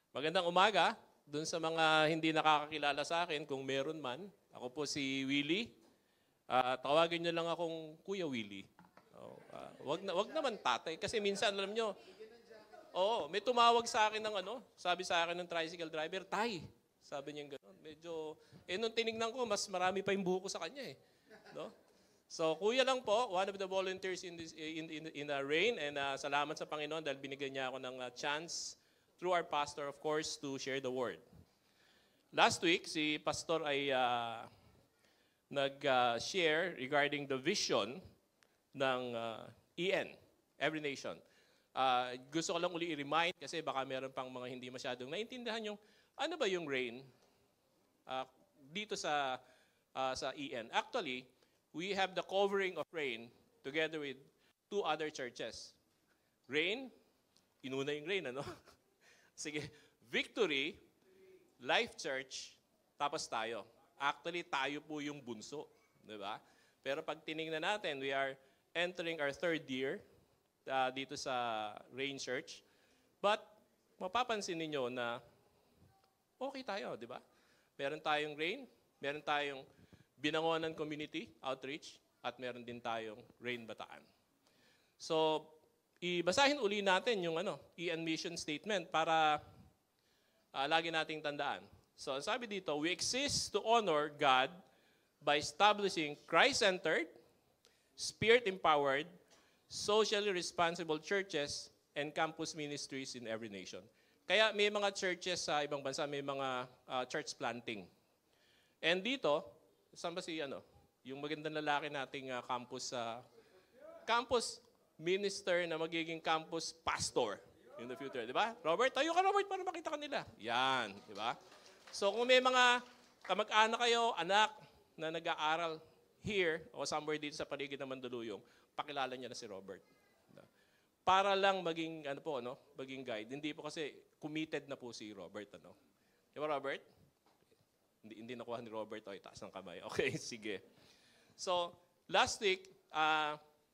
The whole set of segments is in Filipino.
Magandang umaga dun sa mga hindi nakakakilala sa akin, kung meron man. Ako po si Willie. Tawagin niyo lang akong Kuya Willie. Wag naman tatay. Kasi minsan, alam nyo, may tumawag sa akin ng sabi sa akin ng tricycle driver, Tay. Sabi niya gano'n. Medyo, nung tinignan ko, mas marami pa yung buho ko sa kanya eh. No? So, kuya lang po, one of the volunteers in the rain. And salamat sa Panginoon dahil binigyan niya ako ng chance through our pastor, of course, to share the word. Last week, si pastor ay nag-share regarding the vision ng EN, Every Nation. Gusto ko lang uli i-remind kasi baka meron pang mga hindi masyadong naintindihan yung ano ba yung RAIN dito sa EN. Actually, we have the covering of RAIN together with two other churches. RAIN, inuna yung RAIN, ano? Sige, Victory, Life Church, tapos tayo. Actually, tayo po yung bunso. Di ba? Pero pag tinignan natin, we are entering our third year dito sa Rain Church. But, mapapansin ninyo na okay tayo, di ba? Meron tayong Rain, meron tayong Binangonan Community Outreach, at meron din tayong Rain Bataan. So, ibasahin uli natin yung EN mission statement para lagi nating tandaan. So, sabi dito, we exist to honor God by establishing Christ-centered, Spirit-empowered, socially responsible churches and campus ministries in every nation. Kaya may mga churches sa ibang bansa, may mga church planting. And dito, saan ba si yung magandang lalaki nating campus minister na magiging campus pastor in the future, di ba? Robert, tayo ka Robert para makita ka nila. Yan, di ba? So kung may mga kamag-anak kayo, anak na nag-aaral here o somewhere dito sa paligid ng Mandaluyong, pakilala niya na si Robert. Para lang maging maging guide. Hindi po kasi committed na po si Robert, Di ba, Robert? Hindi nakuha ni Robert, itaas ng kamay. Okay, sige. So, last week,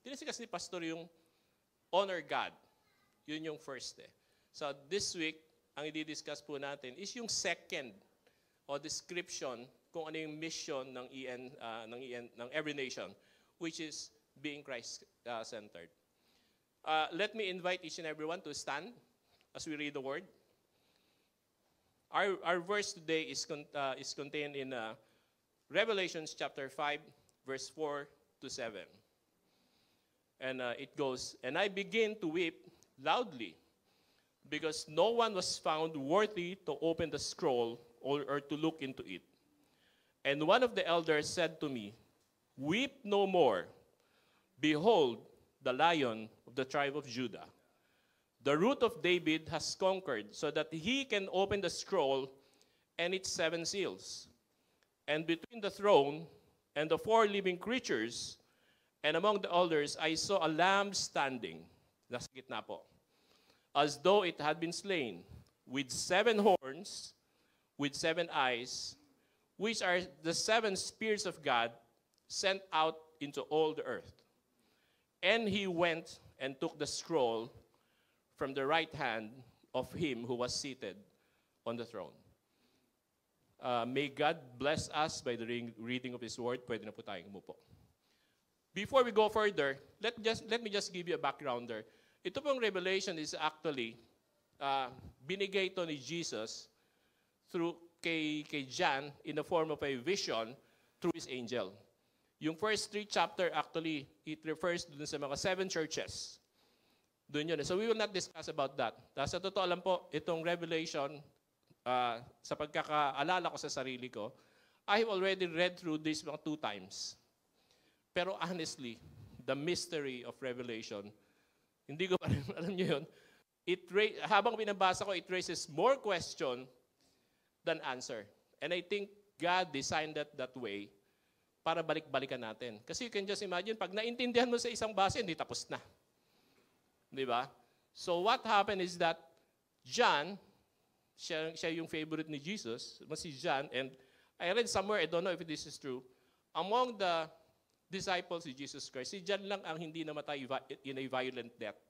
tinisikas ni Pastor yung honor God. Yun yung first So, this week, ang i-discuss po natin is yung second o description kung ano yung mission ng ng Every Nation, which is being Christ-centered. Let me invite each and everyone to stand as we read the word. Our verse today is contained in Revelation chapter 5, verse 4 to 7. And it goes, "And I begin to weep loudly, because no one was found worthy to open the scroll or to look into it. And one of the elders said to me, 'Weep no more. Behold, the Lion of the tribe of Judah, the Root of David, has conquered, so that he can open the scroll and its 7 seals. And between the throne and the 4 living creatures, and among the elders, I saw a lamb standing,'" nasa gitna po, "'as though it had been slain, with 7 horns, with 7 eyes, which are the 7 spirits of God sent out into all the earth. And he went and took the scroll from the right hand of him who was seated on the throne." May God bless us by the reading of His word. Pwede na po tayong umupo. Before we go further, let me just give you a backgrounder. Ito pong revelation is actually binigay ito ni Jesus through kay John in the form of a vision through his angel. Yung first 3 chapter actually, it refers dun sa mga 7 churches. Doon yun. So we will not discuss about that. Sa totoo lang po, itong revelation, sa pagkakaalala ko sa sarili ko, I have already read through this mga 2 times. Pero honestly, the mystery of Revelation, hindi ko pa rin, alam nyo yun, habang binabasa ko, it raises more question than answer. And I think God designed that way para balik-balikan natin. Kasi you can just imagine, pag naintindihan mo sa isang base, hindi tapos na. Di ba? So what happened is that John, siya yung favorite ni Jesus, si John, and I read somewhere, I don't know if this is true, among the disciples of Jesus Christ, si John lang ang hindi namatay in a violent death.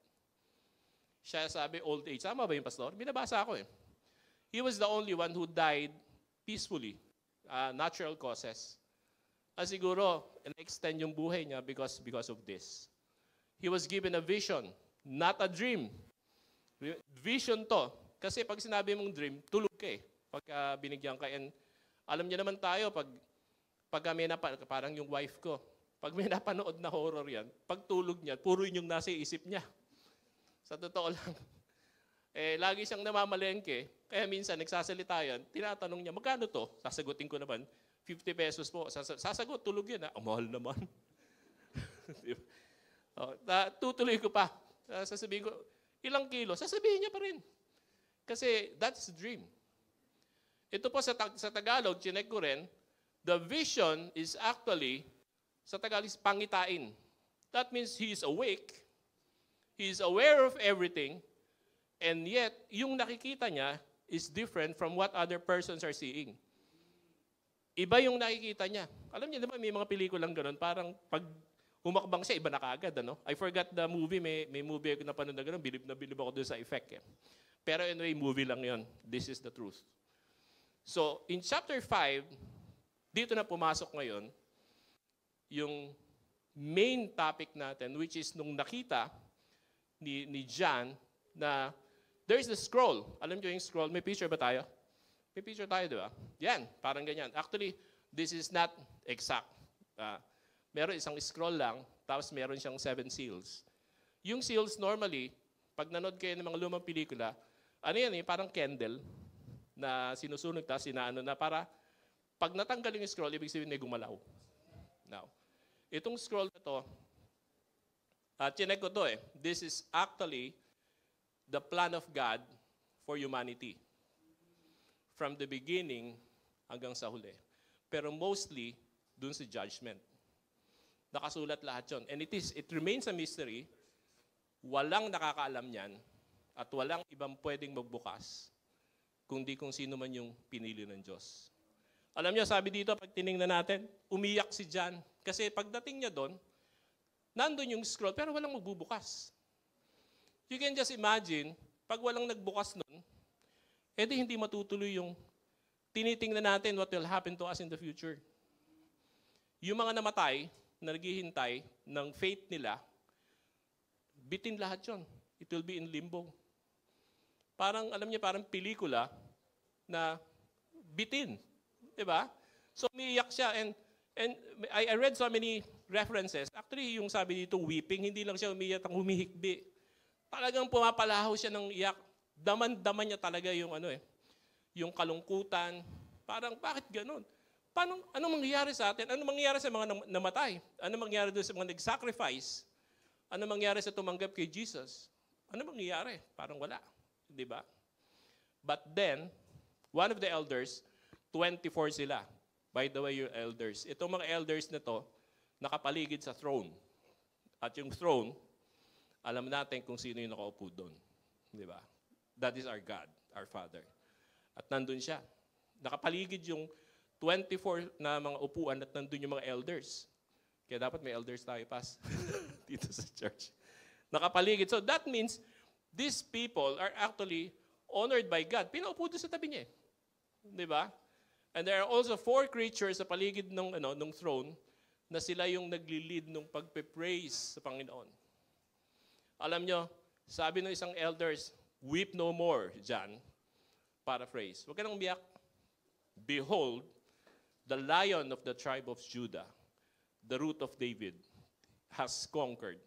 Siya sabi, old age. Tama ba yung pastor? Binabasa ako he was the only one who died peacefully, natural causes. Siguro, na-extend yung buhay niya because of this. He was given a vision, not a dream. Vision to. Kasi pag sinabi mong dream, tulog ka eh. Pagka binigyan ka. And alam niyo naman tayo, pag may parang yung wife ko, pag may napanood na horror yan, pag tulog niya, puro yun yung nasa isip niya. Sa totoo lang. Lagi siyang namamalengke. Kaya minsan, nagsasalita yan, tinatanong niya, magkano to? Sasagutin ko naman, 50 pesos po. Sasagot, tulog yan. Mahal naman. Tutuloy ko pa. Sasabihin ko, ilang kilo? Sasabihin niya pa rin. Kasi that's the dream. Ito po sa Tagalog, chinek ko rin, the vision is actually, sa Tagalog, pangitain. That means he is awake, he is aware of everything, and yet, yung nakikita niya is different from what other persons are seeing. Iba yung nakikita niya. Alam niyo, diba, may mga pelikulang ganun, parang pag humakbang siya, iba na kaagad. Ano? I forgot the movie, may movie ako napanood na ganun, bilib ako doon sa effect. Eh. Pero anyway, movie lang yon. This is the truth. So, in chapter 5, dito na pumasok ngayon, yung main topic natin, which is nung nakita ni John na there's the scroll. Alam niyo yung scroll? May picture ba tayo? May picture tayo, di ba? Yan, parang ganyan. Actually, this is not exact. Meron isang scroll lang, tapos meron siyang 7 seals. Yung seals, normally, pag nanood kayo ng mga lumang pelikula, ano yan parang candle na sinusunog, tapos sinaano na para pag natanggal yung scroll, ibig sabihin may gumalaw. Now, itong scroll na to, chinek ko to this is actually the plan of God for humanity. From the beginning hanggang sa huli. Pero mostly, dun sa judgment. Nakasulat lahat yun. And it remains a mystery. Walang nakakaalam niyan at walang ibang pwedeng magbukas kundi kung sino man yung pinili ng Diyos. Alam niyo, sabi dito, pag tinignan natin, umiyak si John. Kasi pagdating niya doon, nandun yung scroll, pero walang magbubukas. You can just imagine, pag walang nagbukas nun, edi hindi matutuloy yung tinitingnan natin what will happen to us in the future. Yung mga namatay, na naghihintay ng faith nila, bitin lahat yon. It will be in limbo. Parang, alam niya, parang pelikula na bitin. Diba? So, umiiyak siya. And I read so many references. Actually, yung sabi dito, weeping, hindi lang siya umiiyak, ang humihikbi. Talagang pumapalahaw siya ng iyak. Daman-daman niya talaga yung yung kalungkutan. Parang, bakit ganun? Ano mangyayari sa atin? Ano mangyayari sa mga namatay? Ano mangyayari doon sa mga nag-sacrifice? Ano mangyayari sa tumanggap kay Jesus? Ano mangyayari? Parang wala. Di ba? But then, one of the elders, 24 sila. By the way, your elders. Itong mga elders na to, nakapaligid sa throne. At yung throne, alam natin kung sino yung nakaupo doon. Di ba? That is our God, our Father. At nandun siya. Nakapaligid yung 24 na mga upuan at nandun yung mga elders. Kaya dapat may elders tayo, Pas, dito sa church. Nakapaligid. So that means these people are actually honored by God. Pinaupo doon sa tabi niya. Di ba? And there are also 4 creatures sa paligid ng throne na sila yung nagli-lead ng pagpe-praise sa Panginoon. Alam nyo, sabi ng isang elders, weep no more, John. Paraphrase. Huwag ka nang umiyak. Behold, the Lion of the tribe of Judah, the root of David, has conquered.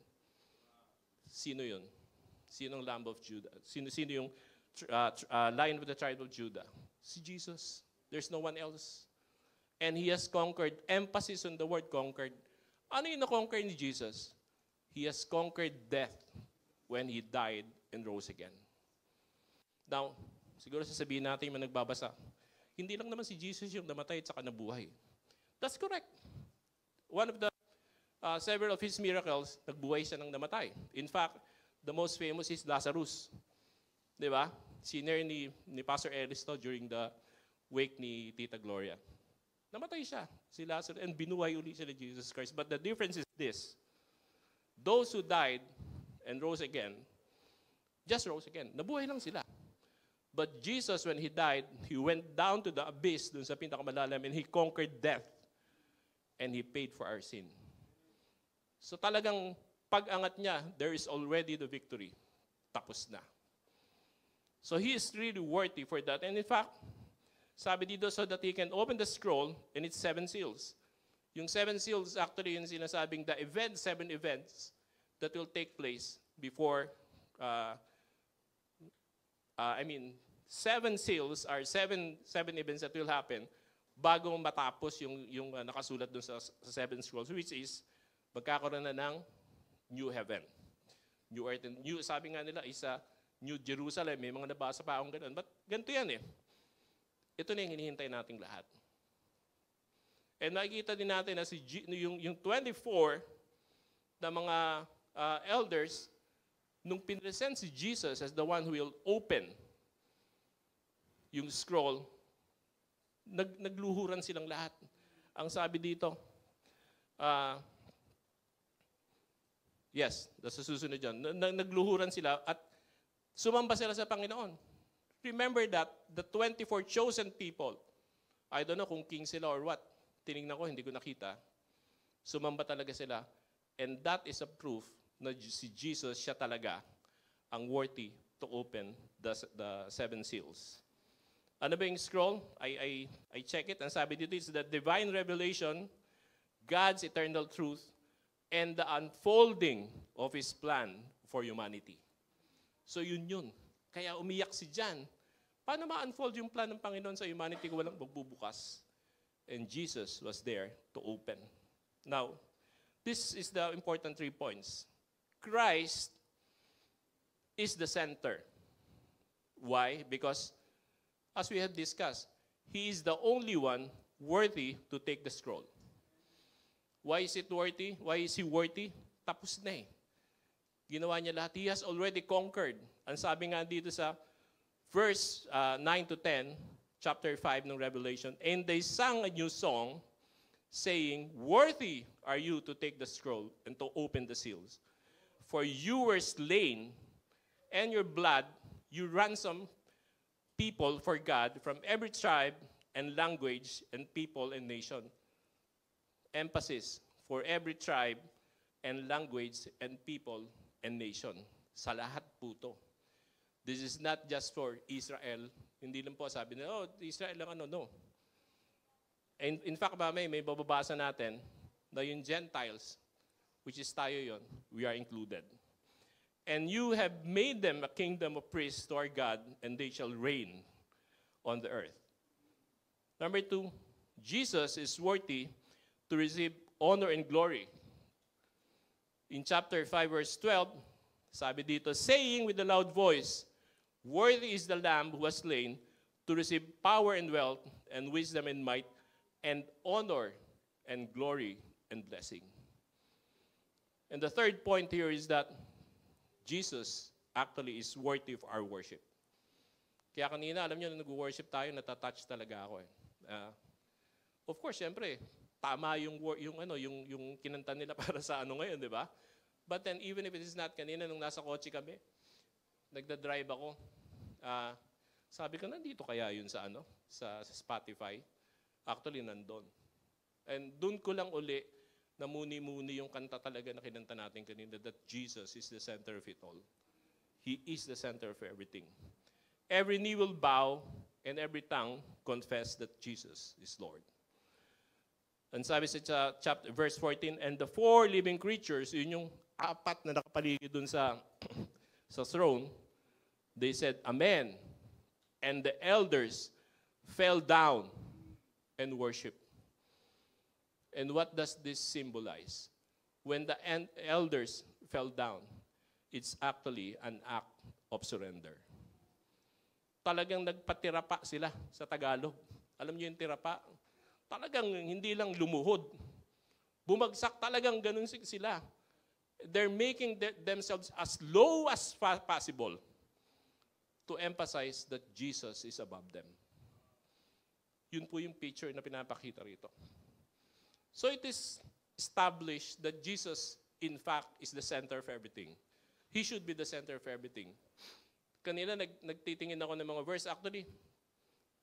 Sino yun? Sinong Lamb of Judah? Sino yung Lion of the tribe of Judah? Si Jesus. There's no one else. And He has conquered. Emphasis on the word conquered. Ano yung na-conquer ni Jesus? He has conquered death when He died and rose again. Now, siguro sasabihin natin yung nagbabasa, hindi lang naman si Jesus yung namatay at saka nabuhay. That's correct. One of the several of His miracles, nagbuhay siya ng namatay. In fact, the most famous is Lazarus. Di ba? Sinare ni Pastor Elisto during the wake ni Tita Gloria. Namatay siya, si Lazarus, and binuhay uli siya ni Jesus Christ. But the difference is this. Those who died and rose again, just rose again. Nabuhay lang sila. But Jesus, when He died, He went down to the abyss, dun sa pinakamalalim, and He conquered death. And He paid for our sin. So talagang pag-angat niya, there is already the victory. Tapos na. So He is really worthy for that. And in fact, sabi dito, so that He can open the scroll and its 7 seals. Yung 7 seals, actually, yung sinasabing the 7 events that will take place before, 7 seals are 7 events that will happen bago matapos yung nakasulat dun sa 7 scrolls, which is magkakaroon na ng new heaven. New earth and new, sabi nga nila, isa New Jerusalem. May mga nabasa pa akong ganun. But ganito yan eh. Ito na yung hinihintay nating lahat. And makikita din natin na yung 24 na mga elders, nung pinresent si Jesus as the one who will open yung scroll, nagluhuran silang lahat. Ang sabi dito, yes, that's the susunod dyan. Nagluhuran sila at sumamba sila sa Panginoon. Remember that the 24 chosen people, I don't know kung king sila or what, tinignan ko, hindi ko nakita, sumamba talaga sila. And that is a proof na si Jesus, siya talaga ang worthy to open the 7 seals. Ano ba yung scroll? I check it. Ang sabi dito is the divine revelation, God's eternal truth, and the unfolding of His plan for humanity. So yun. Kaya umiyak si John. Paano ma-unfold yung plan ng Panginoon sa humanity kung walang magbubukas? And Jesus was there to open. Now, this is the important 3 points. Christ is the center. Why? Because, as we have discussed, He is the only one worthy to take the scroll. Why is it worthy? Why is He worthy? Tapos na eh. Ginawa niya lahat. He has already conquered. Ang sabi nga dito sa verse 9 to 10, chapter 5 ng Revelation, and they sang a new song, saying, worthy are you to take the scroll and to open the seals. For you were slain, and your blood you ransom people for God from every tribe and language and people and nation. Emphasis, for every tribe and language and people and nation. Sa lahat po to. This is not just for Israel. Hindi lang po sabi na, Israel lang no. And in fact, may bababasa natin na yung Gentiles, which is tayo yon, we are included. And you have made them a kingdom of priests to our God, and they shall reign on the earth. Number 2, Jesus is worthy to receive honor and glory. In chapter 5, verse 12, sabi dito, saying with a loud voice, worthy is the Lamb who was slain to receive power and wealth and wisdom and might and honor and glory and blessing. And the third point here is that Jesus actually is worthy of our worship. Kaya kanina, alam niyo, nag-worship tayo, natatouch talaga ako eh. Of course, siyempre, tama yung kinanta nila para sa ngayon, di ba? But then, even if it is not, kanina nung nasa kotse kami, nagda-drive ako, sabi ko, nandito kaya yun sa sa Spotify? Actually, nandun. And dun ko lang uli, namuni-muni yung kanta talaga na kinanta natin kanina, that Jesus is the center of it all. He is the center of everything. Every knee will bow, and every tongue confess that Jesus is Lord. And sabi sa verse 14, and the 4 living creatures, yun yung 4 na nakapaligid dun sa throne, they said, Amen. And the elders fell down and worshiped. And what does this symbolize? When the elders fell down, it's actually an act of surrender. Talagang nagpatirapa sila sa Tagalog. Alam niyo yung tirapa? Talagang hindi lang lumuhod. Bumagsak, talagang ganun sila. They're making themselves as low as possible to emphasize that Jesus is above them. Yun po yung picture na pinapakita rito. So it is established that Jesus, in fact, is the center of everything. He should be the center of everything. kanina nagtitingin ako ng mga verse. Actually,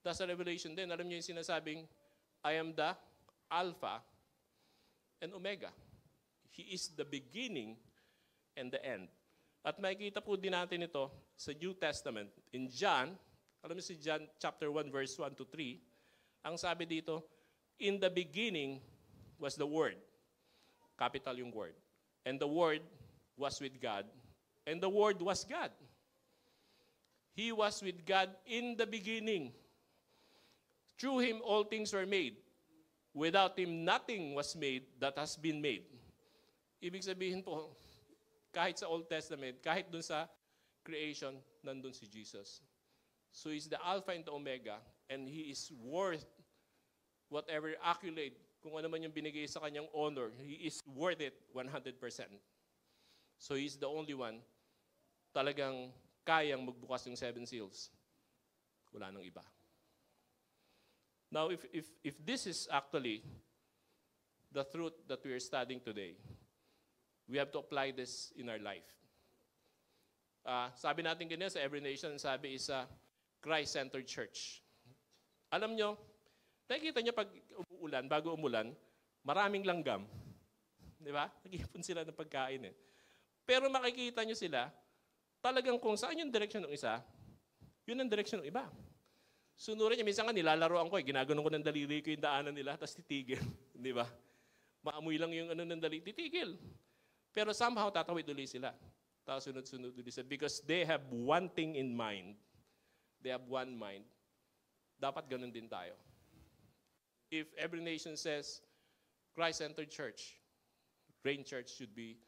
that's a Revelation din. Alam niyo yung sinasabing, I am the Alpha and Omega. He is the beginning and the end. At makikita po din natin ito sa New Testament. In John, alam niyo si John chapter 1 verse 1 to 3, ang sabi dito, in the beginning was the Word. Capital yung Word. And the Word was with God. And the Word was God. He was with God in the beginning. Through Him all things were made. Without Him nothing was made that has been made. Ibig sabihin po, kahit sa Old Testament, kahit dun sa creation, nandun si Jesus. So He's the Alpha and the Omega, and He is worth whatever accolade, kung ano man yung binigay sa Kanyang honor, He is worth it 100%. So He's the only one talagang kayang magbukas yung 7 seals. Wala nang iba. Now, if this is actually the truth that we are studying today, we have to apply this in our life. Sabi natin ganyan sa Every Nation, sabi is Christ-centered church. Alam nyo, nakikita nyo pag umuulan, bago umulan, maraming langgam. Di ba? Nag-iipon sila ng pagkain eh. Pero makikita nyo sila, talagang kung saan yung direction ng isa, yun ang direction ng iba. Sunurin niya, minsan nga nilalaroan ko, ginaganon ko ng daliri ko yung daanan nila, tapos titigil. Di ba? Maamoy lang yung ng daliri, titigil. Pero somehow, tatawid ulit sila. Tapos sunod-sunod ulit sila. Because they have one thing in mind. They have one mind. Dapat ganun din tayo. If Every Nation says, Christ-centered church, Rain Church should be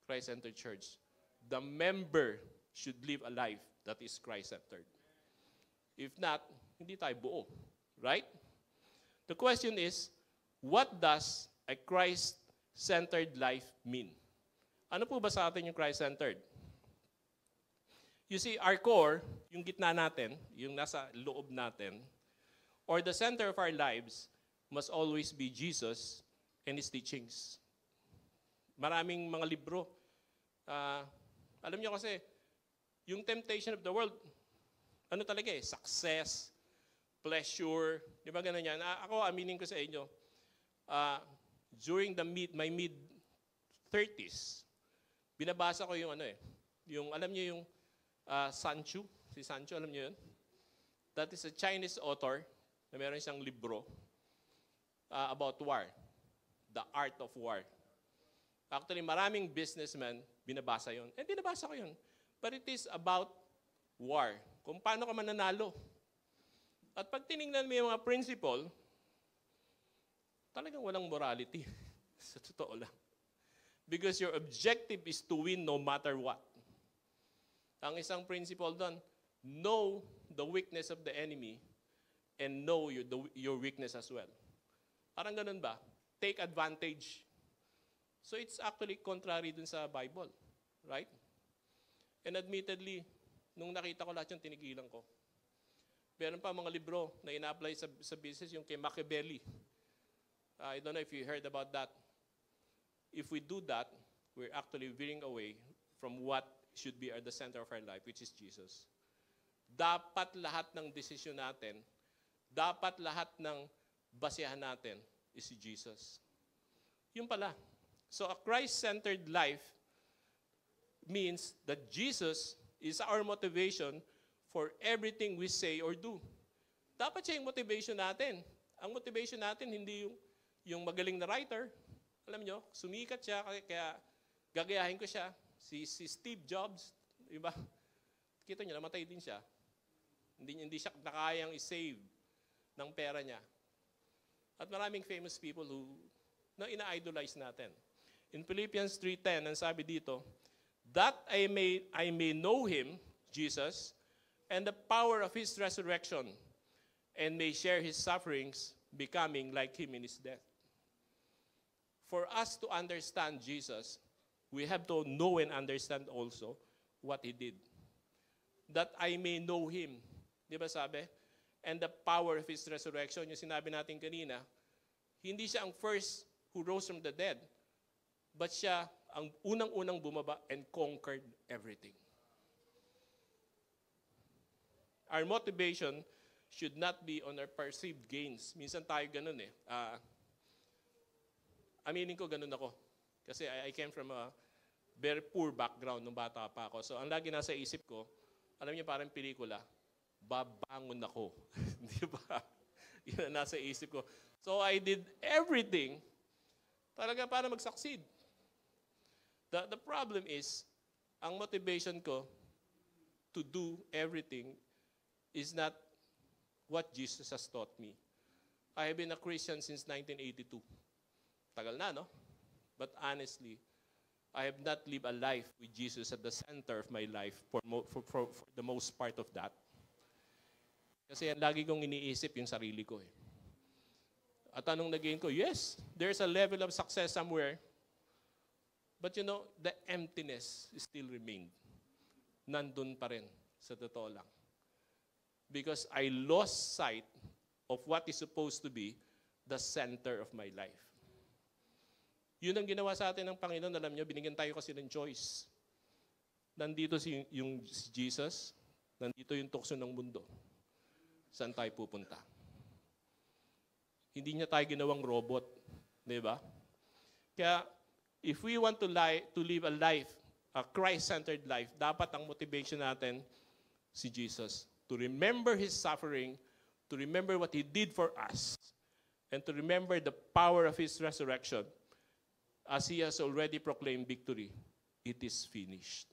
Christ-centered church. The member should live a life that is Christ-centered. If not, hindi tayo buo. Right? The question is, what does a Christ-centered life mean? Ano po ba sa atin yung Christ-centered? You see, our core, yung gitna natin, yung nasa loob natin, or the center of our lives must always be Jesus and His teachings. Maraming mga libro. Alam niyo kasi, yung temptation of the world, ano talaga eh, success, pleasure, di ba ganun yan? Ako, aminin ko sa inyo, during my mid-30s, binabasa ko yung ano eh, yung, alam niyo yung Sun Tzu, si Sun Tzu, alam niyo yun? That is a Chinese author na meron siyang libro about war, the art of war. Actually, maraming businessmen, binabasa yun. And binabasa ko yun. But it is about war. Kung paano ka mananalo. At pag tinignan mo yung mga principle, talagang walang morality. Sa totoo lang. Because your objective is to win no matter what. Ang isang principle doon, know the weakness of the enemy and know your weakness as well. Parang ganun ba? Take advantage. So it's actually contrary dun sa Bible. Right? And admittedly, nung nakita ko lahat yung tinigilan ko. Meron pa mga libro na ina-apply sa business, yung kay Machiavelli. I don't know if you heard about that. If we do that, we're actually veering away from what should be at the center of our life, which is Jesus. Dapat lahat ng desisyon natin, dapat lahat ng basehan natin is si Jesus. Yun pala. So a Christ-centered life means that Jesus is our motivation for everything we say or do. Dapat siya yung motivation natin. Ang motivation natin, hindi yung magaling na writer. Alam nyo, sumikat siya, kaya gagayahin ko siya. Si Steve Jobs, diba? Kita nyo, namatay din siya. Hindi siya nakayang i-save ng pera niya. At maraming famous people na ina-idolize natin. In Philippians 3:10, ang sabi dito, that I may know Him, Jesus, and the power of His resurrection, and may share His sufferings, becoming like Him in His death. For us to understand Jesus, we have to know and understand also what He did. That I may know Him. Di ba sabi? And the power of His resurrection, yung sinabi natin kanina, hindi siya ang first who rose from the dead, but siya ang unang-unang bumaba and conquered everything. our motivation should not be on our perceived gains. Minsan tayo ganun eh. Aminin ko, ganun ako. Kasi I came from a very poor background nung bata pa ako. So ang lagi nasa isip ko, alam niyo parang pelikula, babangon ako. Di ba? Yun ang nasa isip ko. So I did everything talaga para mag-succeed. The problem is, ang motivation ko to do everything is not what Jesus has taught me. I have been a Christian since 1982. Tagal na, no? But honestly, I have not lived a life with Jesus at the center of my life for the most part of that. Kasi lagi kong iniisip yung sarili ko eh. At anong naging ko? Yes, there's a level of success somewhere. But you know, the emptiness still remained. Nandun pa rin, sa totoo lang. Because I lost sight of what is supposed to be the center of my life. Yun ang ginawa sa atin ng Panginoon. Alam nyo, binigyan tayo kasi ng choice. Nandito si Jesus, nandito yung tukso ng mundo. Saan tayo pupunta? Hindi niya tayo ginawang robot. Di ba? Kaya, if we want to live a life, a Christ-centered life, dapat ang motivation natin si Jesus. To remember His suffering, to remember what He did for us, and to remember the power of His resurrection, as He has already proclaimed victory, it is finished.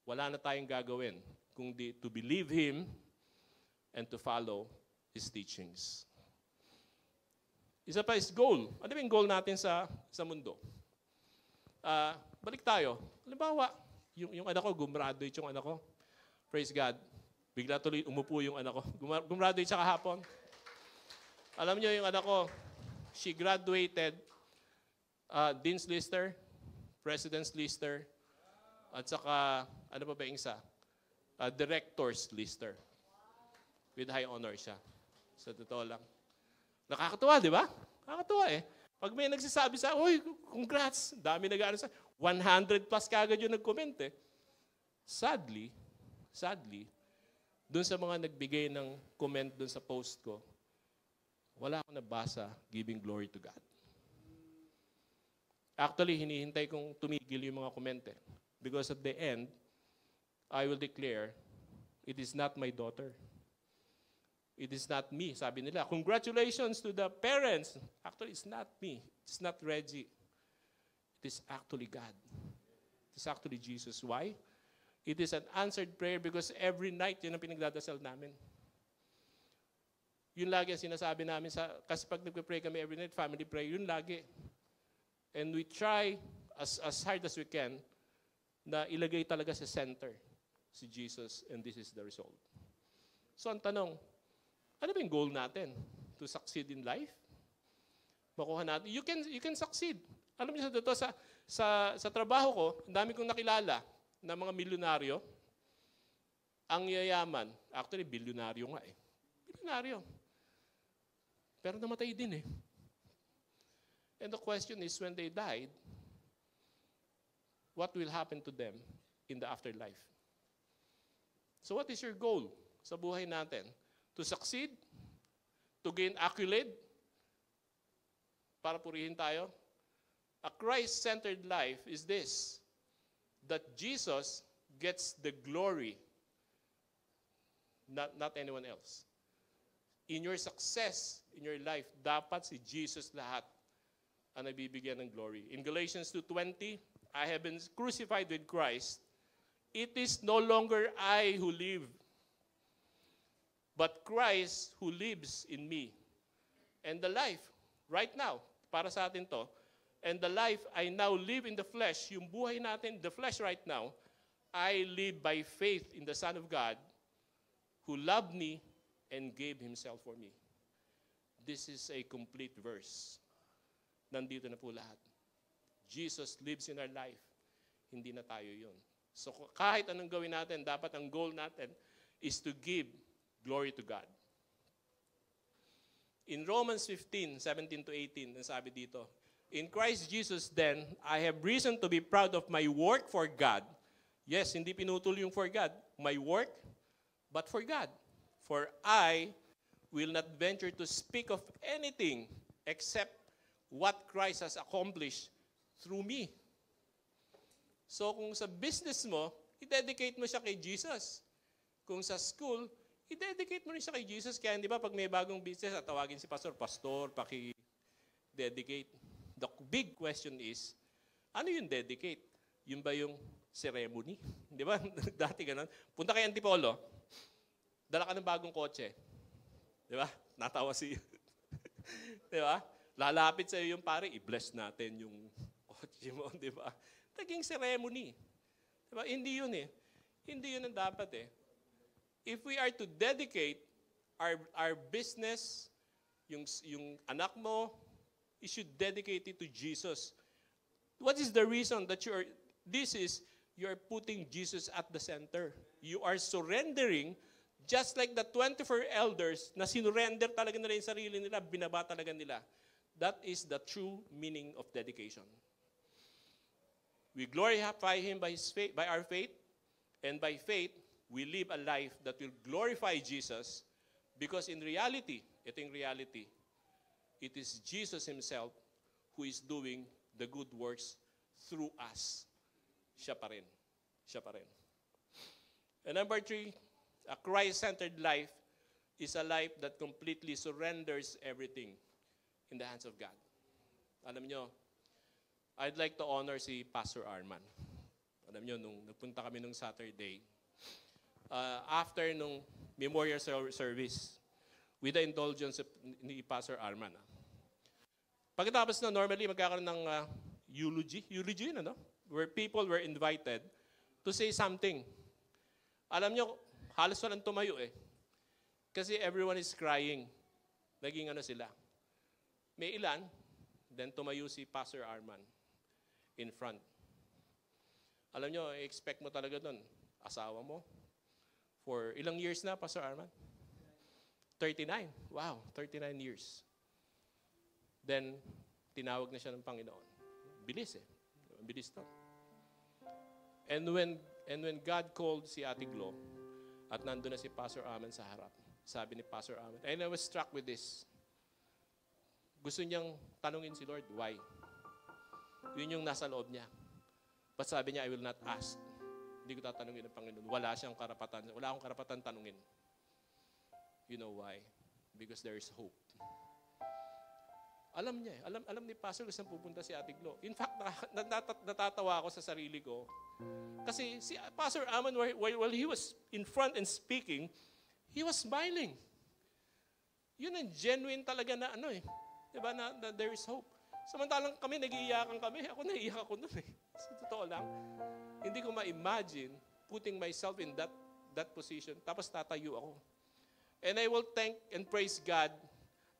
Wala na tayong gagawin kundi to believe Him and to follow His teachings. Isa pa is goal. Ano ba yung goal natin sa mundo? Balik tayo. Halimbawa, yung anak ko, gumraduate yung anak ko. Praise God. Bigla tuloy umupo yung anak ko. Gumraduate siya kahapon. Alam niyo yung anak ko, she graduated Dean's Lister, President's Lister, at saka, ano pa ba yung isa? Director's Lister. With high honor siya. Sa totoo lang. Nakakatuwa, di ba? Nakakatuwa eh. Pag may nagsasabi sa, uy, congrats, dami nag-ano sa, 100 plus kagad yung nag-comment eh. Sadly, dun sa mga nagbigay ng comment dun sa post ko, wala akong nabasa giving glory to God. Actually, hinihintay kong tumigil yung mga comment eh. Because at the end, I will declare, it is not my daughter. It is not me. Sabi nila, congratulations to the parents. Actually, it's not me. It's not Reggie. It is actually God. It is actually Jesus. Why? It is an answered prayer because every night, yun ang pinagdadasal namin. Yun lagi ang sinasabi namin kasi pag nagpe-pray kami every night, family prayer, yun lagi. And we try as hard as we can na ilagay talaga sa center si Jesus, and this is the result. So ang tanong, ano ba yung goal natin? To succeed in life? Makuha natin. You can succeed. Alam niyo sa trabaho ko, ang dami kong nakilala na mga milyonaryo. Ang yayaman, actually, bilyonaryo nga eh. Bilyonaryo. Pero namatay din eh. And the question is, when they died, what will happen to them in the afterlife? So what is your goal sa buhay natin? To succeed? To gain accolade? Para purihin tayo? A Christ-centered life is this, that Jesus gets the glory, not anyone else. In your success, in your life, dapat si Jesus lahat ang nabibigyan ng glory. In Galatians 2:20, I have been crucified with Christ. It is no longer I who live, but Christ who lives in me. And the life, right now, para sa atin to, and the life I now live in the flesh, yung buhay natin, the flesh right now, I live by faith in the Son of God who loved me and gave Himself for me. This is a complete verse. Nandito na po lahat. Jesus lives in our life. Hindi na tayo yun. So kahit anong gawin natin, dapat ang goal natin is to give glory to God. In Romans 15:17-18, sabi dito, in Christ Jesus then, I have reason to be proud of my work for God. Yes, hindi pinutol yung for God. My work, but for God. For I will not venture to speak of anything except what Christ has accomplished through me. So kung sa business mo, i-dedicate mo siya kay Jesus. Kung sa school, i-dedicate mo rin siya kay Jesus. Kaya hindi ba pag may bagong business, tawagin si Pastor, paki-dedicate. The big question is, ano yung dedicate? Yun ba yung ceremony? Di ba? Dati ganun. Punta kay Antipolo, dala ka ng bagong kotse. Di ba? Natawa si di ba? Lalapit sa iyo yung pare, i-bless natin yung kotse mo. Di ba? Naging ceremony. Di ba? Hindi yun eh. Hindi yun ang dapat eh. If we are to dedicate our business, yung anak mo, you should dedicate it to Jesus. What is the reason that you are putting Jesus at the center? You are surrendering just like the 24 elders na sinurrender talaga nila yung sarili nila, binaba talaga nila. That is the true meaning of dedication. We glorify Him by our faith, and by faith, we live a life that will glorify Jesus because in reality, it is Jesus Himself who is doing the good works through us. Siya pa rin. Siya pa rin. And number 3, a Christ-centered life is a life that completely surrenders everything in the hands of God. Alam nyo, I'd like to honor si Pastor Arman. Alam nyo, nung nagpunta kami nung Saturday, after nung memorial service, with the indulgence ni Pastor Arman. Pagkatapos na, normally magkakaroon ng eulogy yun, ano? Where people were invited to say something. Alam nyo, halos walang tumayo eh. Kasi everyone is crying. Naging ano sila. May ilan, then tumayo si Pastor Arman in front. Alam nyo, expect mo talaga doon, asawa mo. For ilang years na, Pastor Arman? 39. Wow, 39 years. Then, tinawag na siya ng Panginoon. Bilis eh. Bilis to. And when God called si Ate Glo, at nandun na si Pastor Arman sa harap, sabi ni Pastor Arman, and I was struck with this. Gusto niyang tanungin si Lord, why? Yun yung nasa loob niya. But sabi niya, I will not ask. Hindi ko tatanungin ng Panginoon. Wala siyang karapatan. Wala akong karapatan tanungin. You know why? Because there is hope. Alam niya eh. Alam ni Pastor kung saan pupunta si Ate Glo. In fact, natatawa ako sa sarili ko. Kasi si Pastor Arman, while he was in front and speaking, he was smiling. Yun ang genuine talaga na ano eh. Diba na there is hope. Samantalang kami, nag-iiyakan kami. Ako naiiyak ako nun eh. Sa totoo lang. Hindi ko ma-imagine putting myself in that position. Tapos tatayo ako. And I will thank and praise God.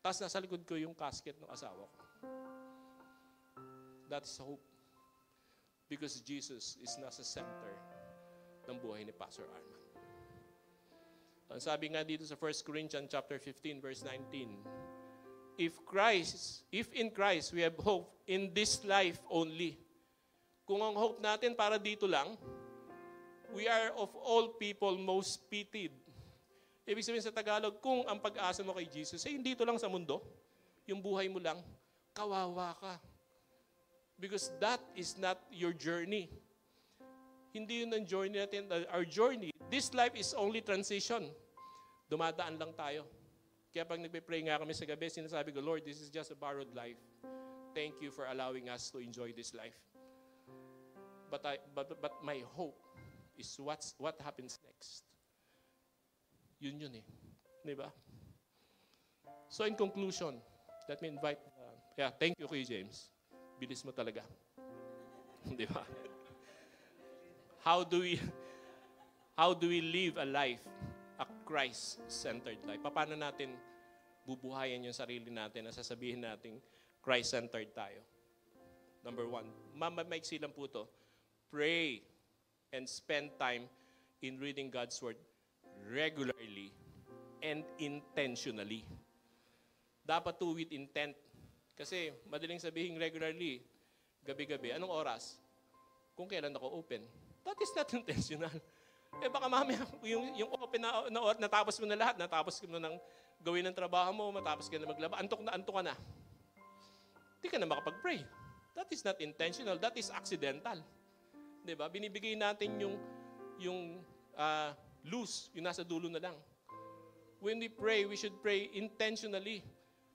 Tapos nasa likod ko yung casket ng asawa ko. That is hope. Because Jesus is nasa center ng buhay ni Pastor Arman. Ang sabi nga dito sa 1 Corinthians chapter 15 verse 19, if in Christ we have hope in this life only. Kung ang hope natin para dito lang, we are of all people most pitied. Ibig sabihin sa Tagalog, kung ang pag-asa mo kay Jesus ay dito lang sa mundo, yung buhay mo lang, kawawa ka. Because that is not your journey. Hindi yun ang journey natin. Our journey, this life is only transition. Dumadaan lang tayo. Kaya pag nagpe-pray nga kami sa gabi, sinasabi ko, Lord, this is just a borrowed life. Thank you for allowing us to enjoy this life. But my hope is what happens next. Yun eh. Di ba? So in conclusion, let me invite, thank you Kuya James. Bilis mo talaga. Di ba? How do we live a life, a Christ-centered life? Paano natin bubuhayan yung sarili natin na sasabihin natin Christ-centered tayo? Number 1, maiksi lang po to. Pray and spend time in reading God's Word regularly and intentionally. Dapat to with intent. Kasi madaling sabihin regularly, gabi-gabi. Anong oras? Kung kailan ako open. That is not intentional. Baka mamaya, yung open na oras, natapos mo na lahat, natapos mo nang gawin ng trabaho mo, matapos ka na maglaba, antok ka na. Hindi ka na makapag-pray. That is not intentional, that is accidental. Diba? Binibigay natin yung loose, yung nasa dulo na lang. When we pray, we should pray intentionally.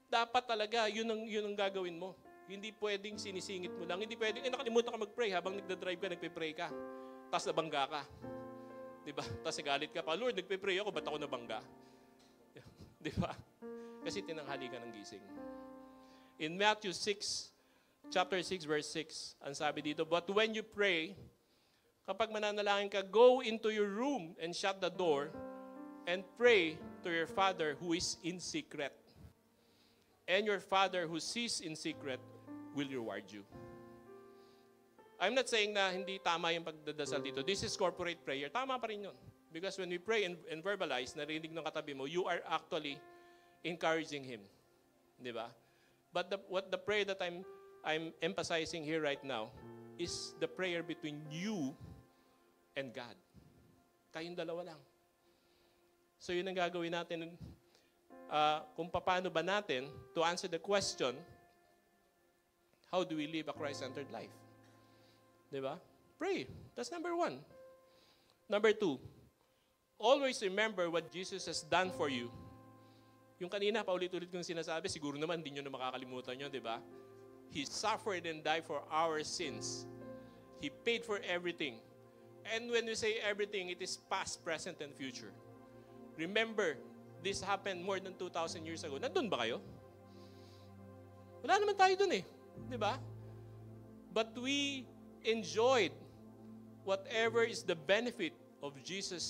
Dapat talaga, yun ang gagawin mo. Hindi pwedeng sinisingit mo lang. Hindi pwedeng, nakalimutan ka mag-pray habang nagdadrive ka, nagpe-pray ka. Tapos nabangga ka. Diba? Tapos nagalit ka pa, Lord, nagpe-pray ako, ba't ako nabangga? Diba? Kasi tinanghali ka ng gising. In Matthew 6, chapter 6, verse 6, ang sabi dito, but when you pray, kapag mananalangin ka, go into your room and shut the door and pray to your Father who is in secret. And your Father who sees in secret will reward you. I'm not saying na hindi tama yung pagdadasal dito. This is corporate prayer. Tama pa rin yun. Because when we pray and verbalize, narinig ng katabi mo, you are actually encouraging him. Di ba? But the prayer that I'm emphasizing here right now is the prayer between you and God. Kayong dalawa lang. So yun ang gagawin natin kung paano ba natin to answer the question, how do we live a Christ-centered life? Diba? Pray. That's number 1. Number 2, always remember what Jesus has done for you. Yung kanina, paulit-ulit kong sinasabi, siguro naman hindi nyo na makakalimutan yun, diba? He suffered and died for our sins. He paid for everything. And when we say everything, it is past, present, and future. Remember, this happened more than 2,000 years ago. Nandun ba kayo? Wala naman tayo dun eh. Diba? But we enjoyed whatever is the benefit of Jesus'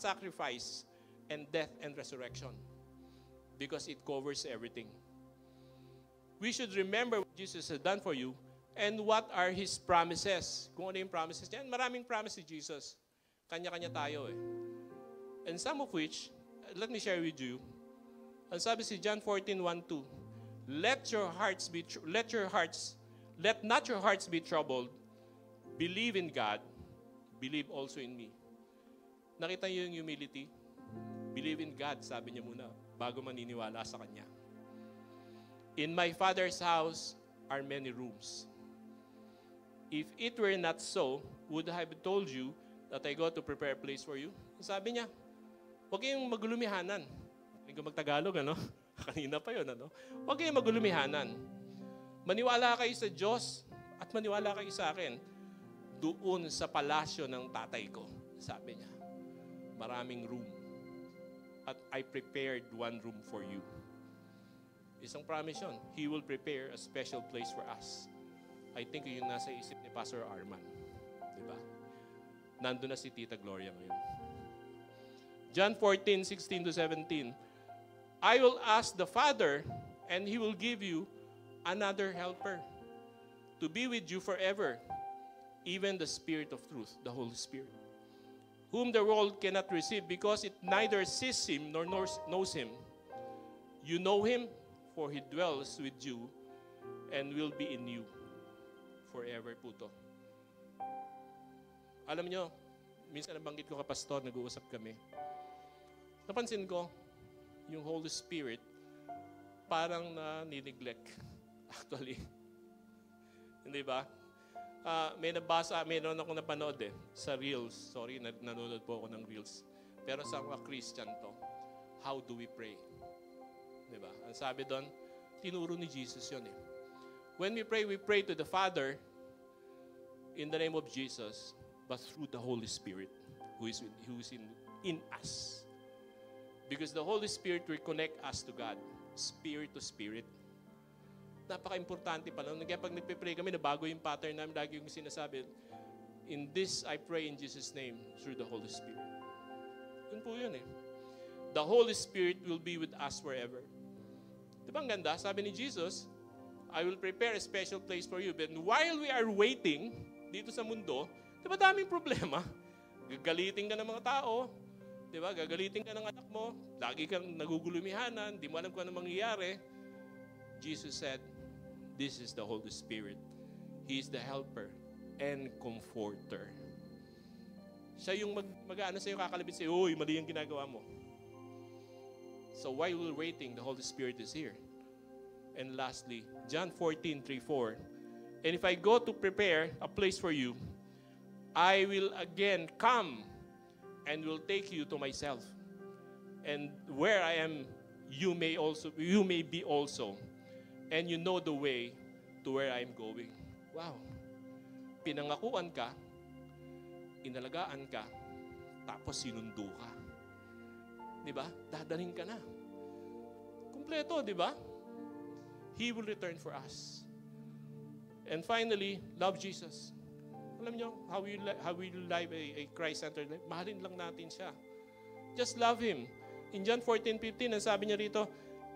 sacrifice and death and resurrection. Because it covers everything. We should remember what Jesus has done for you and what are His promises. Kung ano yung promises niya. Maraming promise si Jesus. Kanya-kanya tayo eh. And some of which, let me share with you. Ang sabi si John 14:1-2, let not your hearts be troubled. Believe in God, believe also in me. Nakita niyo yung humility? Believe in God, sabi niya muna, bago maniniwala sa Kanya. In my Father's house are many rooms. If it were not so, would I have told you that I go to prepare a place for you? Sabi niya, huwag kayong magulumihanan. Hindi ko magtagalog, ano? Kanina pa yun, ano? Huwag kayong magulumihanan. Maniwala kayo sa Diyos at maniwala kayo sa akin. Doon sa palasyo ng tatay ko, sabi niya, maraming room. At I prepared one room for you. Isang promise yun. He will prepare a special place for us. I think yung nasa isip ni Pastor Arman. Diba? Nandun na si Tita Gloria ngayon. John 14:16-17. I will ask the Father, and He will give you another helper to be with you forever, even the Spirit of truth, the Holy Spirit, whom the world cannot receive because it neither sees Him nor knows Him. You know Him, for He dwells with you and will be in you forever po to. Alam nyo, minsan nabanggit ko pastor, nag-uusap kami. Napansin ko, yung Holy Spirit, parang na-neglect. Actually. Hindi ba? Mayroon akong napanood sa Reels. Sorry, nanonood po ako ng Reels. Pero sa mga Christian to, how do we pray? Diba? Ang sabi doon, tinuro ni Jesus yun eh. When we pray to the Father in the name of Jesus, but through the Holy Spirit who is in us. Because the Holy Spirit will connect us to God, spirit to spirit. Napaka-importante pala. Kaya pag nagpe-pray kami, nabago yung pattern namin. Lagi yung sinasabi, in this, I pray in Jesus' name through the Holy Spirit. Yun po yun eh. The Holy Spirit will be with us forever. Diba ang ganda? Sabi ni Jesus, I will prepare a special place for you. But while we are waiting dito sa mundo, diba daming problema? Gagalitin ka ng mga tao, diba? Gagalitin ka ng anak mo, lagi kang nagugulumihanan, di mo alam kung ano mangyayari. Jesus said, this is the Holy Spirit. He is the helper and comforter. Siya yung mag-ano sa'yo, kakalabit sa'yo, uy, mali yung ginagawa mo. So while we're waiting, the Holy Spirit is here. And lastly, John 14:3-4. And if I go to prepare a place for you, I will again come and will take you to myself. And where I am, you may be also. And you know the way to where I am going. Wow. Pinangakuan ka, inalagaan ka, tapos sinundo ka. Di ba? Dadalhin ka na. Kumpleto, di ba? He will return for us. And finally, love Jesus. Alam nyo, how we live a Christ-centered life? Mahalin lang natin siya. Just love Him. In John 14:15, ang sabi niya rito,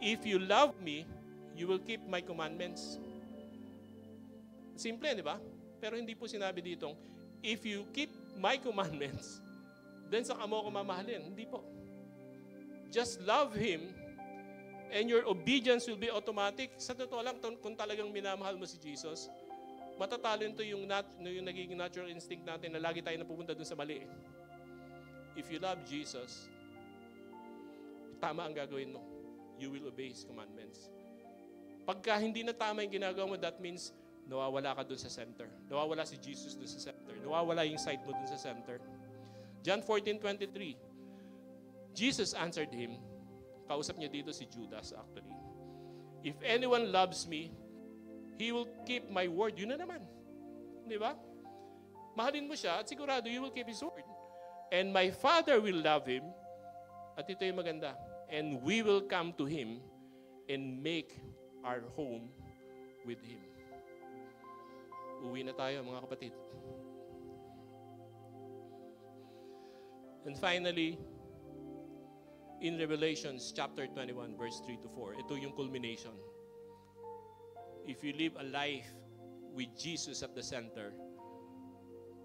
if you love me, you will keep my commandments. Simple, di ba? Pero hindi po sinabi ditong, if you keep my commandments, then saka mo ako mamahalin. Hindi po. Just love Him, and your obedience will be automatic. Sa totoo lang, kung talagang minamahal mo si Jesus, matatalo ito yung nagiging natural instinct natin na lagi tayo napupunta dun sa mali. If you love Jesus, tama ang gagawin mo. You will obey His commandments. Pagka hindi na tama yung ginagawa mo, that means nawawala ka dun sa center. Nawawala si Jesus dun sa center. Nawawala yung sight mo dun sa center. John 14:23. Jesus answered him. Kausap niya dito si Judas actually. If anyone loves me, he will keep my word. Yun na naman. Di ba? Mahalin mo siya at sigurado you will keep His word. And my Father will love him. At ito yung maganda. And we will come to him and make our home with him. Uwi na tayo, mga kapatid. And finally, in Revelations chapter 21, verse 3-4, ito yung culmination. If you live a life with Jesus at the center,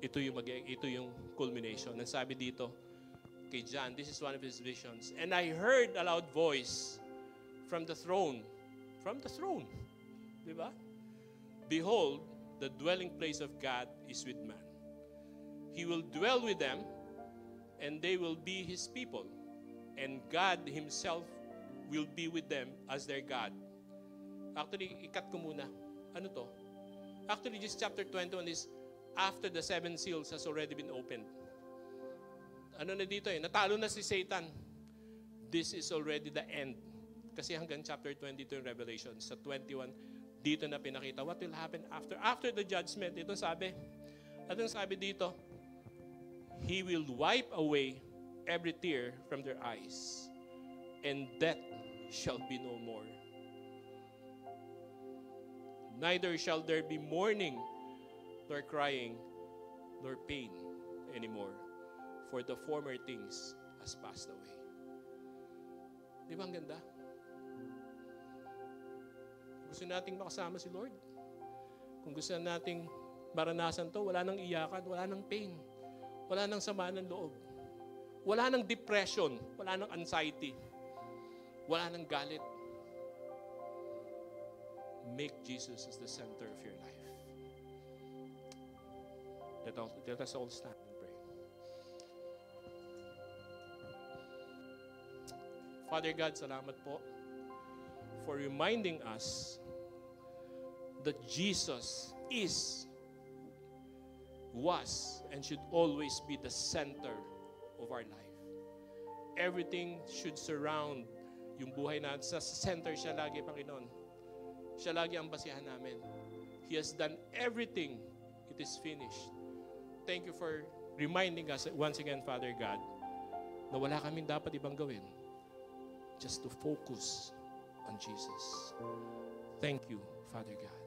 ito yung culmination. And sabi dito, kay John, this is one of his visions. And I heard a loud voice from the throne. From the throne. Di ba? Behold, the dwelling place of God is with man. He will dwell with them, and they will be His people. And God Himself will be with them as their God. Actually, ikat ko muna. Ano to? Actually, this chapter 21 is after the 7 seals has already been opened. Ano na dito eh? Natalo na si Satan. This is already the end. Kasi hanggang chapter 22 in Revelation, sa 21, dito na pinakita what will happen after. After the judgment, ito sabi. Anong sabi dito? He will wipe away every tear from their eyes, and death shall be no more. Neither shall there be mourning, nor crying, nor pain anymore, for the former things has passed away. Di ba ang ganda? Gusto nating makasama si Lord. Kung gusto nating maranasan to, wala nang iyakan, wala nang pain, wala nang sama ng loob, wala nang depression, wala nang anxiety, wala nang galit. Make Jesus as the center of your life. Let us all stand and pray. Father God, salamat po for reminding us that Jesus was, and should always be the center of our life. Everything should surround yung buhay natin. Sa center siya lagi, Panginoon. Siya lagi ang basihan namin. He has done everything. It is finished. Thank you for reminding us once again, Father God, na wala kaming dapat ibang gawin. Just to focus on Jesus. Thank you, Father God.